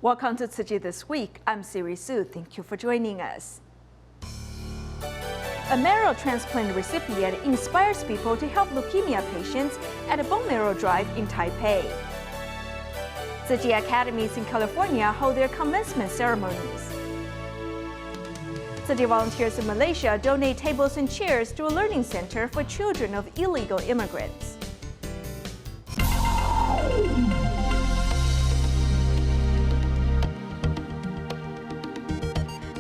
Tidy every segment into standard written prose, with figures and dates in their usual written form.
Welcome to Tsuji This Week. I'm Siri Su. Thank you for joining us. A marrow transplant recipient inspires people to help leukemia patients at a bone marrow drive in Taipei. Tsuji academies in California hold their commencement ceremonies. Tsuji volunteers in Malaysia donate tables and chairs to a learning center for children of illegal immigrants.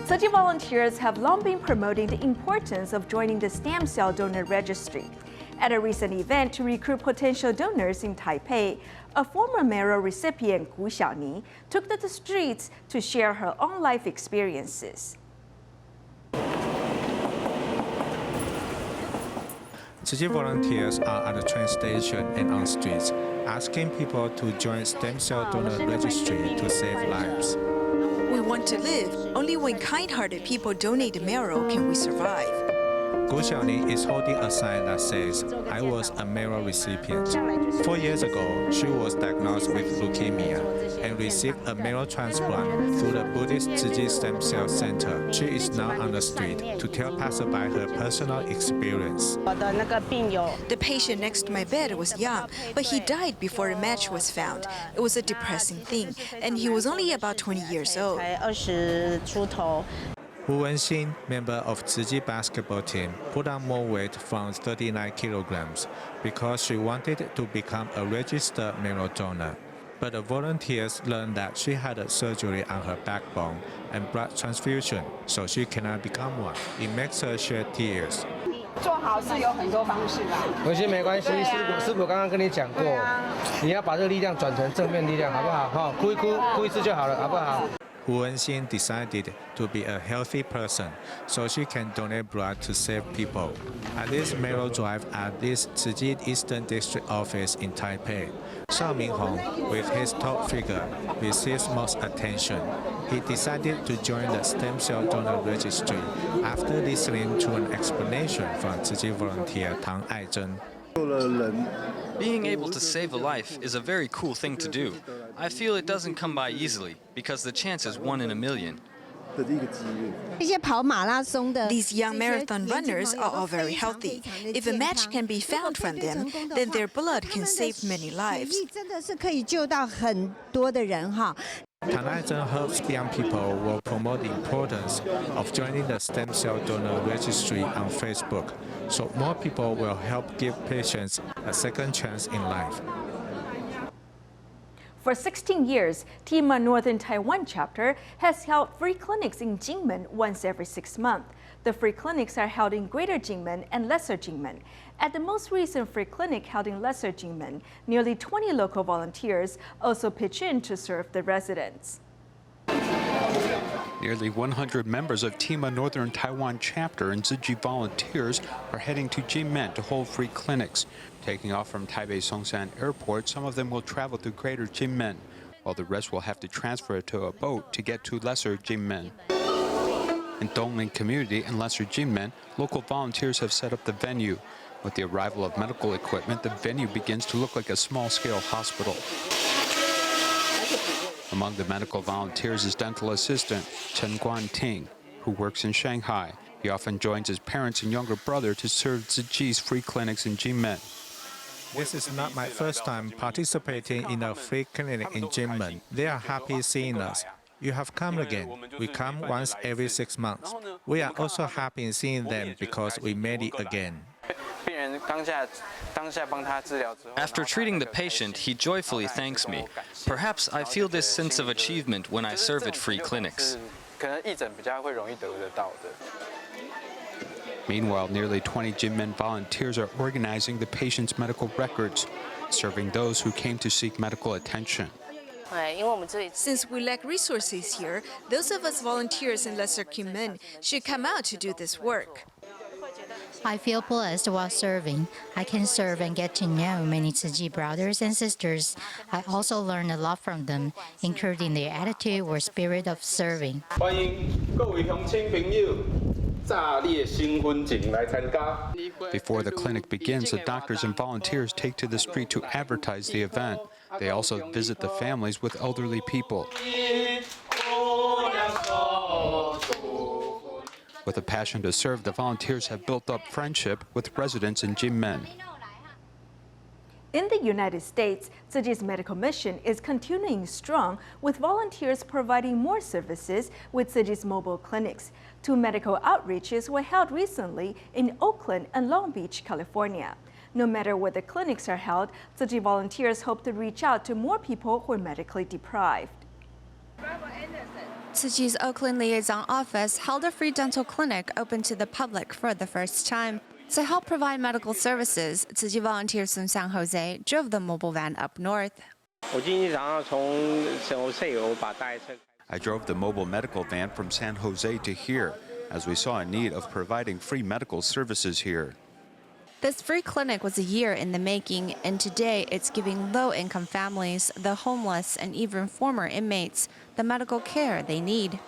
Tsuji volunteers have long been promoting the importance of joining the stem cell donor registry. At a recent event to recruit potential donors in Taipei, a former marrow recipient, Gu Xiaoni, took to the streets to share her own life experiences. Tsuji volunteers are at the train station and on streets, asking people to join stem cell donor registry to save lives. We want to live. Only when kind-hearted people donate marrow can we survive. Gu Xiaoni is holding a sign that says, "I was a marrow recipient." 4 years ago, she was diagnosed with leukemia and received a marrow transplant through the Buddhist Tsuji Stem Cell Center. She is now on the street to tell passerby her personal experience. The patient next to my bed was young, but he died before a match was found. It was a depressing thing, and he was only about 20 years old. Wu Wenxin, member of Tsuji basketball team, put on more weight from 39 kilograms because she wanted to become a registered marrow donor. But the volunteers learned that she had a surgery on her backbone and blood transfusion, so she cannot become one. It makes her shed tears. 做好事有很多方式啦。文心没关系，师傅刚刚跟你讲过，你要把这个力量转成正面力量，好不好？哈，哭一哭，哭一次就好了，好不好？ Wu Wenxin decided to be a healthy person so she can donate blood to save people. At this marrow drive at this Tsuji Eastern District office in Taipei, Shao Minghong, with his top figure, receives most attention. He decided to join the stem cell donor registry after listening to an explanation from Tsuji volunteer Tang Aizhen. Being able to save a life is a very cool thing to do. I feel it doesn't come by easily because the chance is 1 in a million. These young marathon runners are all very healthy. If a match can be found from them, then their blood can save many lives. Tang Aizhen hopes young people will promote the importance of joining the stem cell donor registry on Facebook, so more people will help give patients a second chance in life. For 16 years, Tima Northern Taiwan chapter has held free clinics in Jinmen once every 6 months. The free clinics are held in Greater Jinmen and Lesser Jinmen. At the most recent free clinic held in Lesser Jinmen, nearly 20 local volunteers also pitch in to serve the residents. Nearly 100 members of Tima Northern Taiwan chapter and Tsuji volunteers are heading to Jinmen to hold free clinics. Taking off from Taipei Songshan Airport, some of them will travel to Greater Jinmen, while the rest will have to transfer to a boat to get to Lesser Jinmen. In Dongling Community and Lesser Jinmen, local volunteers have set up the venue. With the arrival of medical equipment, the venue begins to look like a small-scale hospital. Among the medical volunteers is dental assistant Chen Guanting, who works in Shanghai. He often joins his parents and younger brother to serve Tsuji's free clinics in Jinmen. This is not my first time participating in a free clinic in Jinmen. They are happy seeing us. You have come again. We come once every 6 months. We are also happy in seeing them because we made it again. After treating the patient, he joyfully thanks me. Perhaps I feel this sense of achievement when I serve at free clinics. Meanwhile, nearly 20 Jinmen volunteers are organizing the patient's medical records, serving those who came to seek medical attention. Since we lack resources here, those of us volunteers in Lesser Jinmen should come out to do this work. I feel blessed while serving. I can serve and get to know many Tsuji brothers and sisters. I also learn a lot from them, including their attitude or spirit of serving. Before the clinic begins, the doctors and volunteers take to the street to advertise the event. They also visit the families with elderly people. With a passion to serve, the volunteers have built up friendship with residents in Jinmen. In the United States, Tzu Chi's medical mission is continuing strong, with volunteers providing more services with Tzu Chi's mobile clinics. 2 medical outreaches were held recently in Oakland and Long Beach, California. No matter where the clinics are held, Tzu Chi volunteers hope to reach out to more people who are medically deprived. Tzu Chi's Oakland Liaison Office held a free dental clinic open to the public for the first time. To help provide medical services, Tzu Chi volunteer Sun San Jose drove the mobile van up north. I drove the mobile medical van from San Jose to here, as we saw a need of providing free medical services here. This free clinic was a year in the making, and today it's giving low-income families, the homeless, and even former inmates the medical care they need.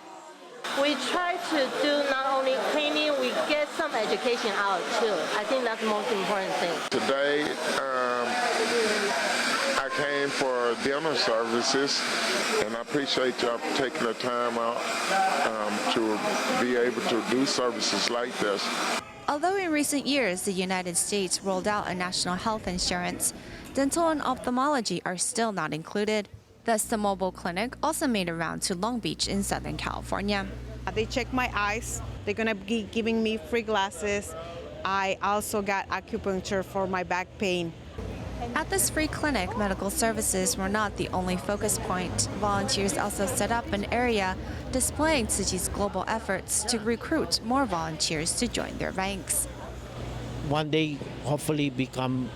We try to do not only cleaning, we get some education out too. I think that's the most important thing. Today, I came for dental services, and I appreciate y'all taking the time out to be able to do services like this. Although in recent years the United States rolled out a national health insurance, dental and ophthalmology are still not included. Thus, the mobile clinic also made a round to Long Beach in Southern California. They checked my eyes. They're going to be giving me free glasses. I also got acupuncture for my back pain. At this free clinic, medical services were not the only focus point. Volunteers also set up an area displaying Tzu Chi's global efforts to recruit more volunteers to join their ranks. One day, hopefully, become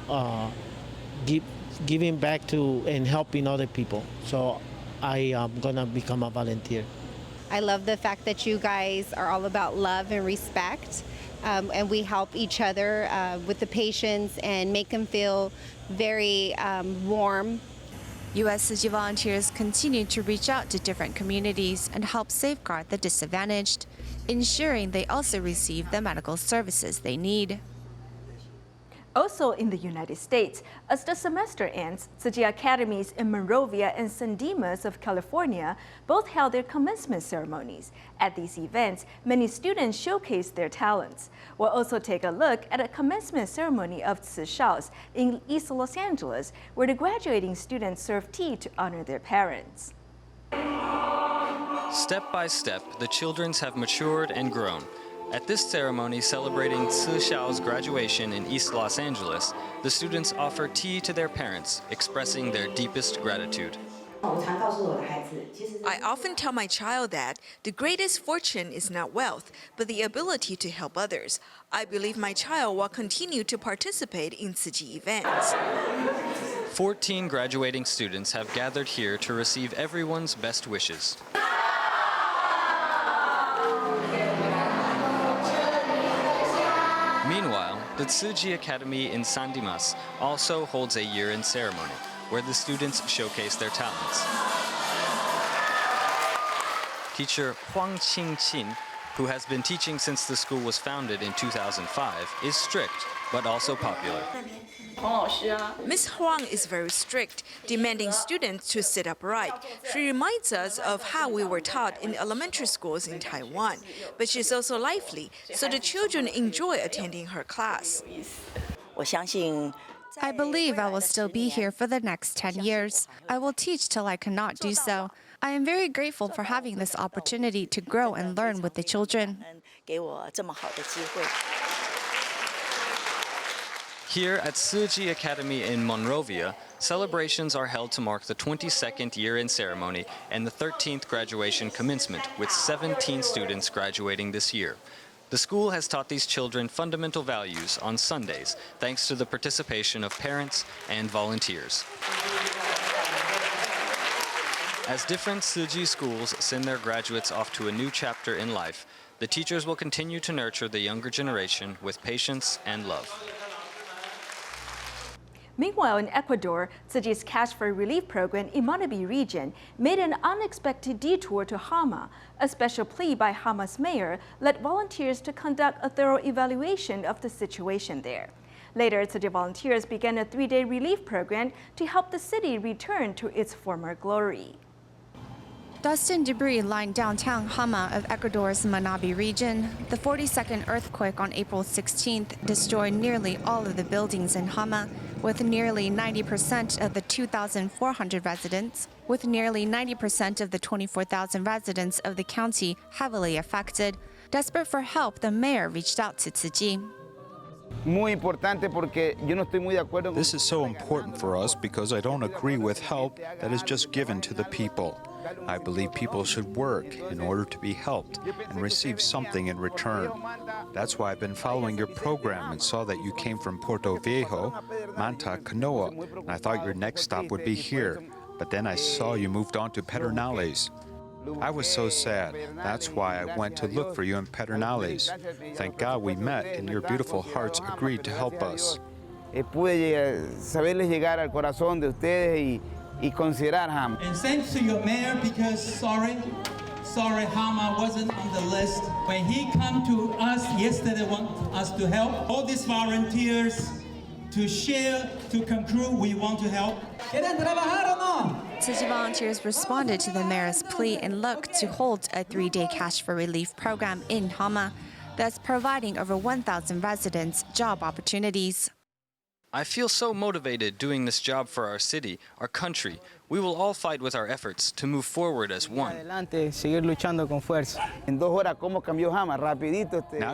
giving back to and helping other people. So I am gonna become a volunteer. I love the fact that you guys are all about love and respect, and we help each other with the patients and make them feel very warm. U.S. Tzu Chi volunteers continue to reach out to different communities and help safeguard the disadvantaged, ensuring they also receive the medical services they need. Also in the United States, as the semester ends, Tzu Chi academies in Monrovia and San Dimas of California both held their commencement ceremonies. At these events, many students showcased their talents. We'll also take a look at a commencement ceremony of Tzu Shao's in East Los Angeles, where the graduating students served tea to honor their parents. Step by step, the children have matured and grown. At this ceremony celebrating Tzu Shao's graduation in East Los Angeles, the students offer tea to their parents, expressing their deepest gratitude. I often tell my child that the greatest fortune is not wealth, but the ability to help others. I believe my child will continue to participate in Tzu Chi events. 14 graduating students have gathered here to receive everyone's best wishes. Meanwhile, the Tzu Chi Academy in San Dimas also holds a year-end ceremony, where the students showcase their talents. Teacher Huang Qingqin, who has been teaching since the school was founded in 2005, is strict, but also popular. Ms. Huang is very strict, demanding students to sit upright. She reminds us of how we were taught in elementary schools in Taiwan. But she's also lively, so the children enjoy attending her class. I believe I will still be here for the next 10 years. I will teach till I cannot do so. I am very grateful for having this opportunity to grow and learn with the children. Here at Tzu Chi Academy in Monrovia, celebrations are held to mark the 22nd year-end ceremony and the 13th graduation commencement, with 17 students graduating this year. The school has taught these children fundamental values on Sundays, thanks to the participation of parents and volunteers. As different Tzu Chi schools send their graduates off to a new chapter in life, the teachers will continue to nurture the younger generation with patience and love. Meanwhile, in Ecuador, Tzu Chi's Cash for Relief program in Manabí region made an unexpected detour to Hama. A special plea by Hama's mayor led volunteers to conduct a thorough evaluation of the situation there. Later, Tzu Chi volunteers began a 3-day relief program to help the city return to its former glory. Dust and debris lined downtown Hama of Ecuador's Manabi region. The 42nd earthquake on April 16th destroyed nearly all of the buildings in Hama, with nearly 90% of the 2,400 residents, with nearly 90% of the 24,000 residents of the county heavily affected. Desperate for help, the mayor reached out to Tzu Chi. This is so important for us because I don't agree with help that is just given to the people. I believe people should work in order to be helped and receive something in return. That's why I've been following your program and saw that you came from Puerto Viejo, Manta, Canoa, and I thought your next stop would be here. But then I saw you moved on to Pedernales. I was so sad. That's why I went to look for you in Pedernales. Thank God we met and your beautiful hearts agreed to help us. And thanks to your mayor because sorry Hama wasn't on the list. When he come to us yesterday, want us to help. All these volunteers to share, to conclude, we want to help. ¿Quieren trabajar o no? Tzu Chi volunteers responded to the mayor's plea and looked to hold a 3-day cash for relief program in Hama, thus providing over 1,000 residents job opportunities. I feel so motivated doing this job for our city, our country. We will all fight with our efforts to move forward as one. Now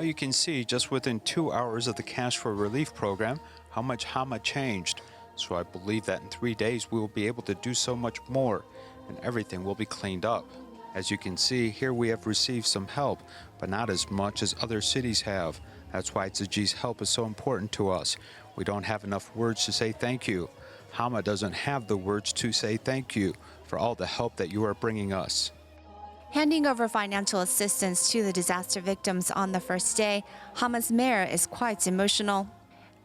you can see just within 2 hours of the Cash for Relief program how much Hama changed. So I believe that in 3 days we will be able to do so much more and everything will be cleaned up. As you can see, here we have received some help, but not as much as other cities have. That's why Tzu Chi's help is so important to us. We don't have enough words to say thank you. Hama doesn't have the words to say thank you for all the help that you are bringing us. Handing over financial assistance to the disaster victims on the first day, Hama's mayor is quite emotional.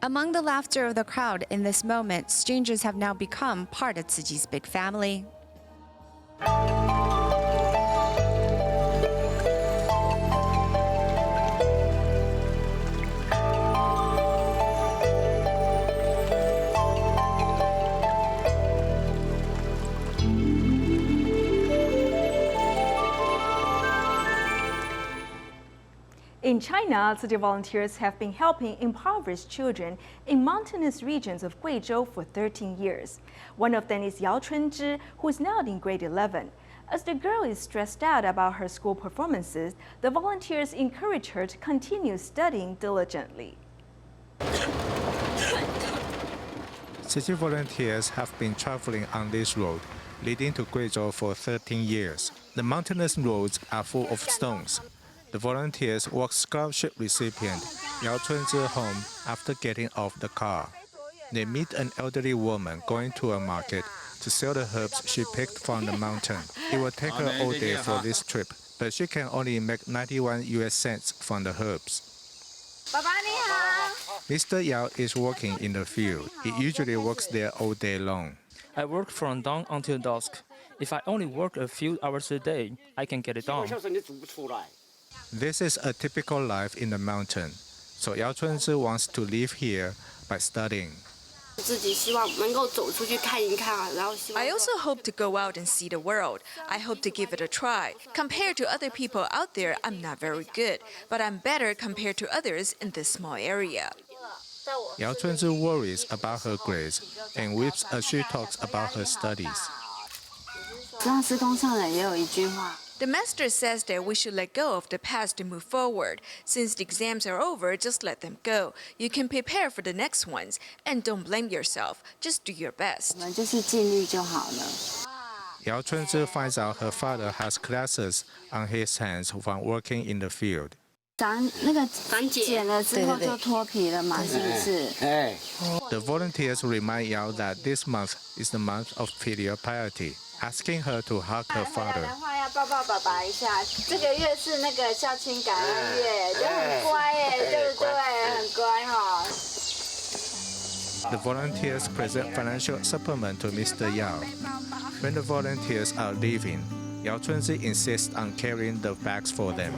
Among the laughter of the crowd in this moment, strangers have now become part of Tzu Chi's big family. In China, Tzu Chi volunteers have been helping impoverished children in mountainous regions of Guizhou for 13 years. One of them is Yao Chunzhi, who is now in grade 11. As the girl is stressed out about her school performances, the volunteers encourage her to continue studying diligently. Tzu Chi volunteers have been traveling on this road, leading to Guizhou for 13 years. The mountainous roads are full of stones. The volunteers walk scholarship recipient Yao Chunzhi home after getting off the car. They meet an elderly woman going to a market to sell the herbs she picked from the mountain. It will take her all day for this trip, but she can only make 91 US cents from the herbs. Mr. Yao is working in the field. He usually works there all day long. I work from dawn until dusk. If I only work a few hours a day, I can get it done. This is a typical life in the mountain, so Yao Chunzhi wants to live here by studying. I also hope to go out and see the world. I hope to give it a try. Compared to other people out there, I'm not very good, but I'm better compared to others in this small area. Yao Chunzhi worries about her grades and weeps as she talks about her studies. The master says that we should let go of the past to move forward. Since the exams are over, just let them go. You can prepare for the next ones. And don't blame yourself. Just do your best. Yao Chunzhi finds out her father has classes on his hands while working in the field. The volunteers remind Yao that this month is the month of filial piety, asking her to hug her father. The volunteers present financial supplement to Mr. Yao. When the volunteers are leaving, Yao Chunzhi insists on carrying the bags for them.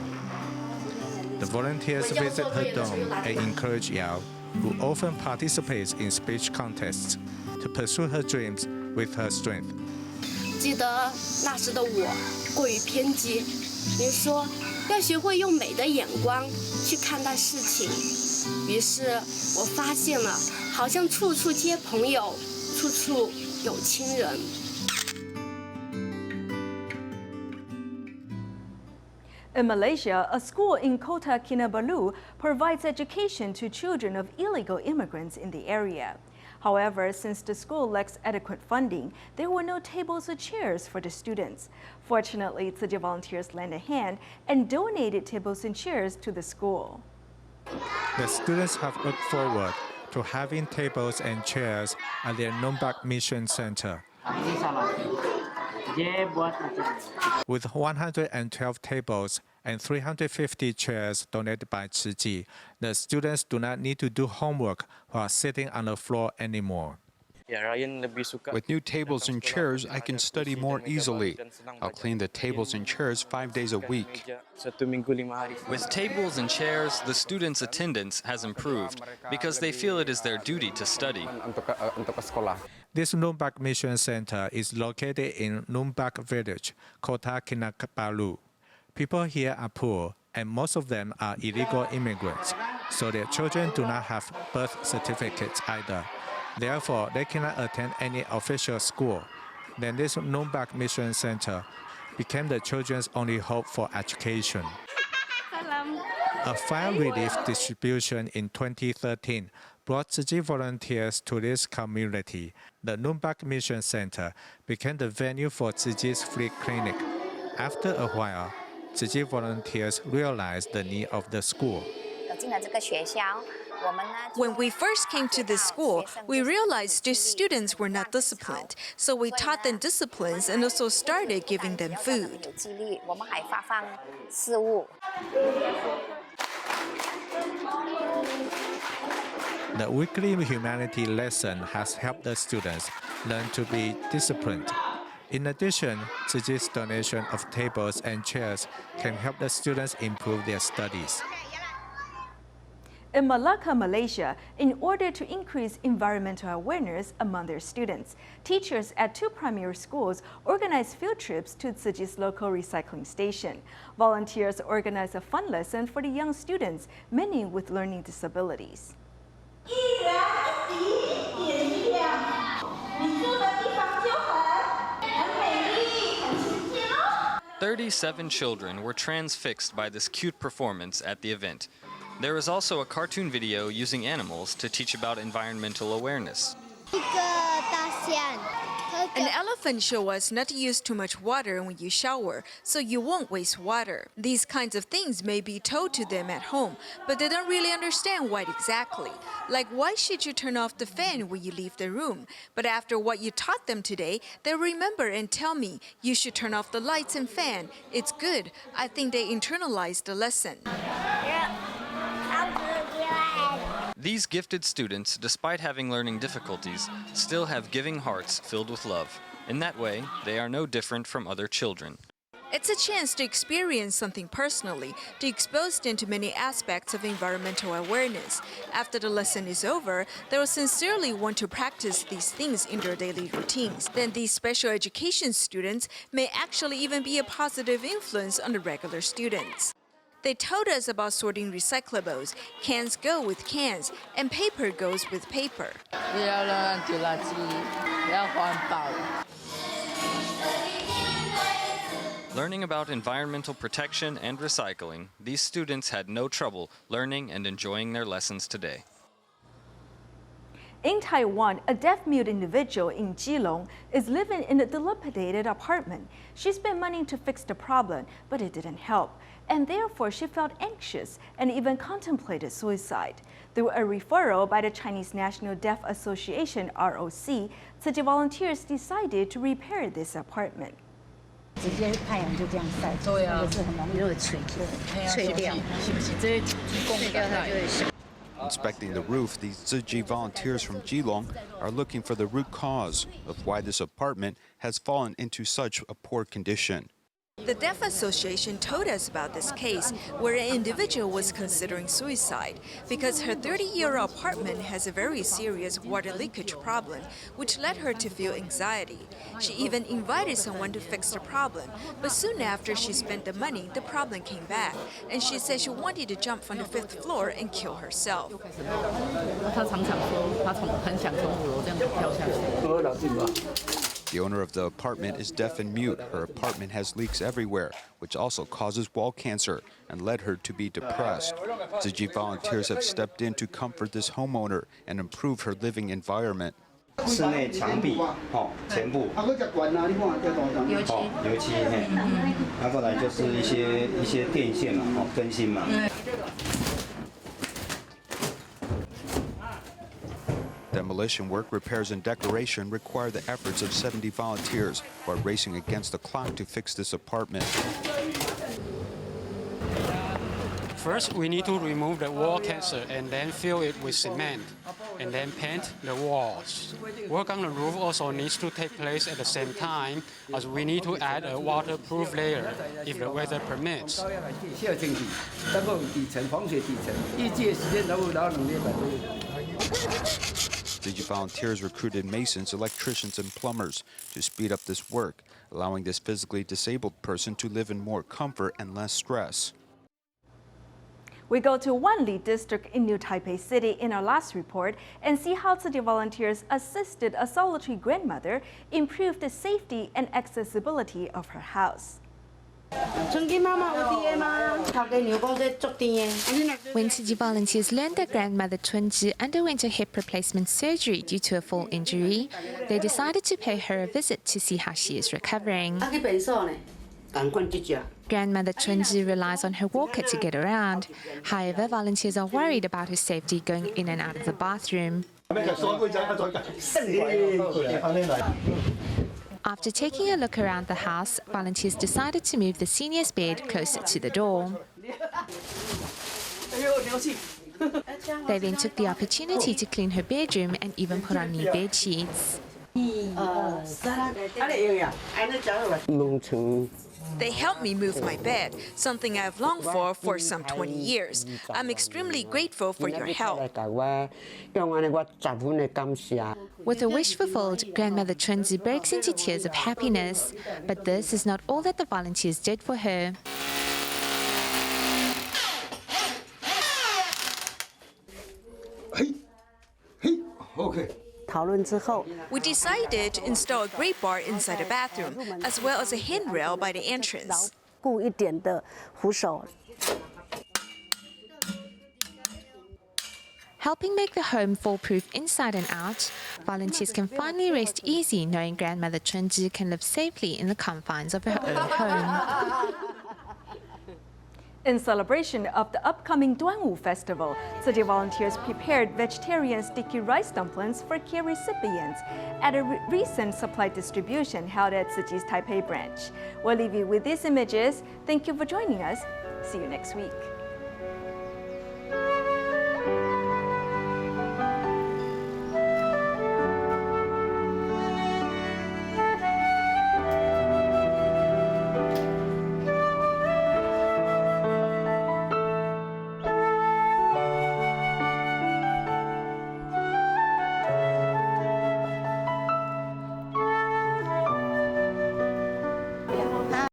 The volunteers visit her dorm and encourage Yao who often participates in speech contests to pursue her dreams with her strength. 记得那时的我过于偏激，您说要学会用美的眼光去看待事情。于是我发现了，好像处处皆朋友，处处有亲人。 In Malaysia, a school in Kota Kinabalu provides education to children of illegal immigrants in the area. However, since the school lacks adequate funding, there were no tables or chairs for the students. Fortunately, Tzuji volunteers lent a hand and donated tables and chairs to the school. The students have looked forward to having tables and chairs at their Nombak Mission Center. With 112 tables and 350 chairs donated by慈济, the students do not need to do homework while sitting on the floor anymore. With new tables and chairs, I can study more easily. I'll clean the tables and chairs 5 days a week. With tables and chairs, the students' attendance has improved because they feel it is their duty to study. This Nombak Mission Center is located in Nombak Village, Kota Kinabalu. People here are poor, and most of them are illegal immigrants, so their children do not have birth certificates either. Therefore, they cannot attend any official school. Then this Nombak Mission Center became the children's only hope for education. A fire relief distribution in 2013 brought Tzuji volunteers to this community. The Nombak Mission Center became the venue for Tzuji's free clinic. After a while, Tzuji volunteers realized the need of the school. When we first came to this school, we realized the students were not disciplined, so we taught them disciplines and also started giving them food. The weekly humanity lesson has helped the students learn to be disciplined. In addition, Tzuji's donation of tables and chairs can help the students improve their studies. In Malacca, Malaysia, in order to increase environmental awareness among their students, teachers at 2 primary schools organized field trips to Tzuji's local recycling station. Volunteers organized a fun lesson for the young students, many with learning disabilities. 37 children were transfixed by this cute performance at the event. There is also a cartoon video using animals to teach about environmental awareness. An elephant showed us not to use too much water when you shower, so you won't waste water. These kinds of things may be told to them at home, but they don't really understand what exactly. Like, why should you turn off the fan when you leave the room? But after what you taught them today, they'll remember and tell me, you should turn off the lights and fan. It's good. I think they internalized the lesson. These gifted students, despite having learning difficulties, still have giving hearts filled with love. In that way, they are no different from other children. It's a chance to experience something personally, to expose them to many aspects of environmental awareness. After the lesson is over, they will sincerely want to practice these things in their daily routines. Then these special education students may actually even be a positive influence on the regular students. They told us about sorting recyclables. Cans go with cans, and paper goes with paper. Learning about environmental protection and recycling, these students had no trouble learning and enjoying their lessons today. In Taiwan, a deaf-mute individual in Keelung is living in a dilapidated apartment. She spent money to fix the problem, but it didn't help, and therefore she felt anxious and even contemplated suicide. Through a referral by the Chinese National Deaf Association, ROC, Tzuji volunteers decided to repair this apartment. Inspecting the roof, these Tzuji volunteers from Keelung are looking for the root cause of why this apartment has fallen into such a poor condition. The Deaf Association told us about this case where an individual was considering suicide because her 30-year-old apartment has a very serious water leakage problem, which led her to feel anxiety. She even invited someone to fix the problem, but soon after she spent the money, the problem came back, and she said she wanted to jump from the 5th floor and kill herself. The owner of the apartment is deaf and mute. Her apartment has leaks everywhere, which also causes wall cancer and led her to be depressed. Tzu volunteers have stepped in to comfort this homeowner and improve her living environment. 室内墙壁，全部，油漆，然后来就是一些电线嘛，更新嘛。Demolition work, repairs, and decoration require the efforts of 70 volunteers who are racing against the clock to fix this apartment. First, we need to remove the wall cancer and then fill it with cement, and then paint the walls. Work on the roof also needs to take place at the same time, as we need to add a waterproof layer if the weather permits. Tzu volunteers recruited masons, electricians, and plumbers to speed up this work, allowing this physically disabled person to live in more comfort and less stress. We go to Wanli district in New Taipei City in our last report and see how Tzu volunteers assisted a solitary grandmother improve the safety and accessibility of her house. When Tzu volunteers learned that grandmother Chunji underwent a hip replacement surgery due to a fall injury, they decided to pay her a visit to see how she is recovering. Grandmother Chunji relies on her walker to get around. However, volunteers are worried about her safety going in and out of the bathroom. After taking a look around the house, volunteers decided to move the senior's bed closer to the door. They then took the opportunity to clean her bedroom and even put on new bed sheets. They helped me move my bed, something I've longed for some 20 years. I'm extremely grateful for your help. With a wish fulfilled, Grandmother Chunzi breaks into tears of happiness. But this is not all that the volunteers did for her. We decided to install a grate bar inside the bathroom, as well as a handrail by the entrance. Helping make the home foolproof inside and out, volunteers can finally rest easy knowing Grandmother Chunji can live safely in the confines of her own home. In celebration of the upcoming Duanwu Festival, Tzu volunteers prepared vegetarian sticky rice dumplings for care recipients at a recent supply distribution held at Tzu's Taipei branch. We'll leave you with these images. Thank you for joining us. See you next week.